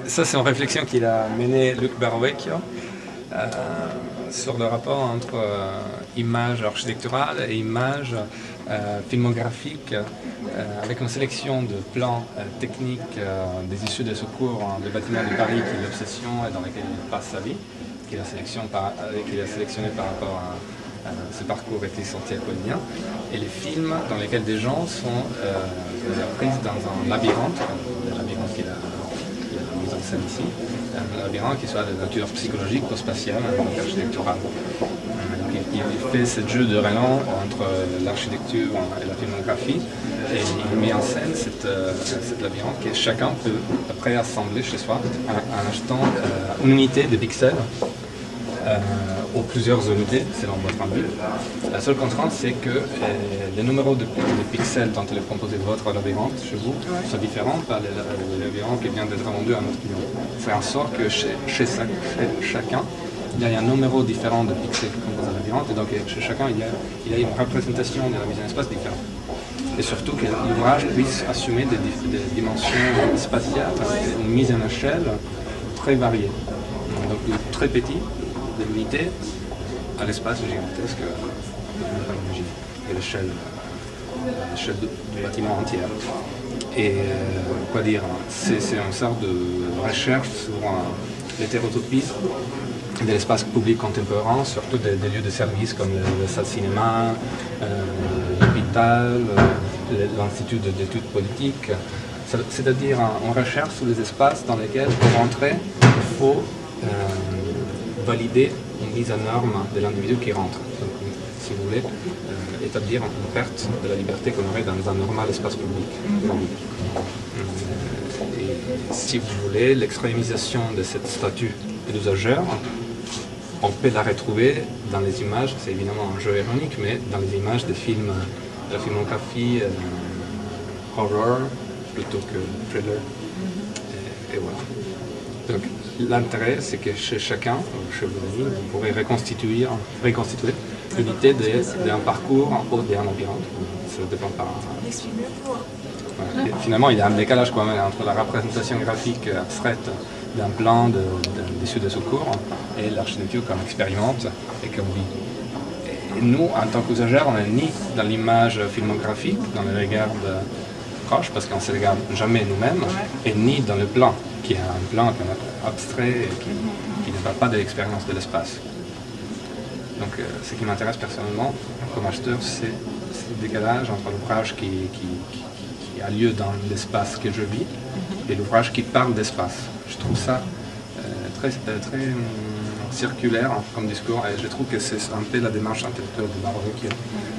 Ça, c'est une réflexion qu'il a menée Luc Berwecchio sur le rapport entre image architecturale et image filmographique, avec une sélection de plans techniques des issues de secours des bâtiments de Paris, qui est l'obsession et dans laquelle il passe sa vie, qu'il a sélectionné par rapport à ce parcours avec les sentiers coloniens, et les films dans lesquels des gens sont pris dans un labyrinthe, le labyrinthe qu'il a mis en scène ici, un labyrinthe qui soit de nature psychologique ou spatiale, donc architecturale. Donc il fait ce jeu de relance entre l'architecture et la filmographie, et il met en scène cette labyrinthe que chacun peut après assembler chez soi en achetant une unité de pixels ou plusieurs unités selon votre envie. La seule contrainte, c'est que les numéros de pixels dont il est composé votre labyrinthe chez vous sont différents par le labyrinthe qui vient d'être vendu à notre client. Faire en sorte que chez chacun, il y a un numéro différent de pixels qui composent le labyrinthe, et donc chez chacun, il y a une représentation de la mise en espace différente. Et surtout que l'ouvrage puisse assumer des dimensions spatiales, une mise en échelle très variée. Donc très petit, de l'unité à l'espace gigantesque et l'échelle du bâtiment entier. Et quoi dire, c'est une sorte de recherche sur l'hétérotopie de l'espace public contemporain, surtout des lieux de service comme le salle cinéma, l'hôpital, l'institut d'études politiques. C'est-à-dire on recherche sur les espaces dans lesquels, pour entrer, il faut valider une mise en norme de l'individu qui rentre. Donc, si vous voulez, établir une perte de la liberté qu'on aurait dans un normal espace public. Et si vous voulez, l'extrémisation de cette statut d'usageur, on peut la retrouver dans les images, c'est évidemment un jeu ironique, mais dans les images des films, de la filmographie horror plutôt que thriller. Et voilà. Donc, l'intérêt, c'est que chez chacun, chez vos amis, vous pourrez reconstituer l'unité d'un parcours ou d'un labyrinthe. Ça dépend par... Voilà. Et finalement, il y a un décalage quand même entre la représentation graphique abstraite d'un plan d'issue de secours et l'architecture qu'on expérimente et qu'on vit. Et nous, en tant qu'usagers, on n'est ni dans l'image filmographique, dans le regard proche, parce qu'on ne se regarde jamais nous-mêmes, et ni dans le plan, qui est un plan abstrait et qui ne va pas de l'expérience de l'espace. Donc ce qui m'intéresse personnellement comme acheteur, c'est ce décalage entre l'ouvrage qui a lieu dans l'espace que je vis et l'ouvrage qui parle d'espace. Je trouve ça très circulaire comme discours, et je trouve que c'est un peu la démarche intellectuelle de Berwecchio,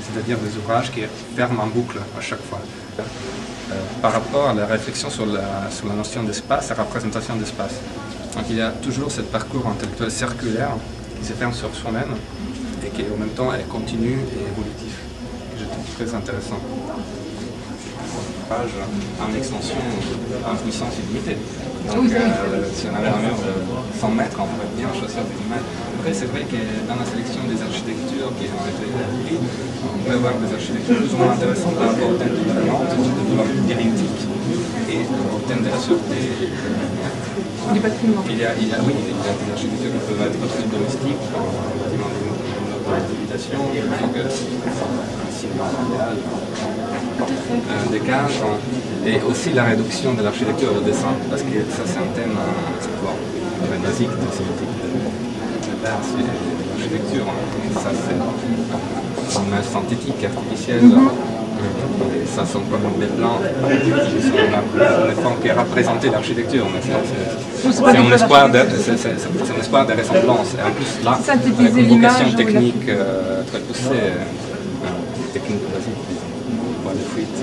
c'est-à-dire des ouvrages qui ferment en boucle à chaque fois. Par rapport à la réflexion sur la notion d'espace, la représentation d'espace. Donc il y a toujours ce parcours intellectuel circulaire qui se ferme sur soi-même et qui en même temps est continu et évolutif. Je trouve très intéressant. En extension, en puissance illimitée. Donc si on avait un mur de 100 mètres, on pourrait bien choisir des images. Après, c'est vrai que dans la sélection des architectures qui ont été écrites, on peut avoir des architectures plus ou moins intéressantes par rapport au thème de l'ambiance, de l'hérétique et au thème de la sûreté. Du bâtiment. Il y a des architectures qui peuvent être très domestiques, un bâtiment d'habitation, un cinéma mondial, des cadres, et aussi la réduction de l'architecture au dessin, parce que ça c'est un thème très basique de sémantique de l'art, c'est l'architecture. Ça c'est une image synthétique, artificielle. Et ça sont comme des plans qui sont la forme qui est représentée l'architecture. C'est un espoir de ressemblance. Et en plus là, avec une vocation technique très poussée, technique basique, de fuite.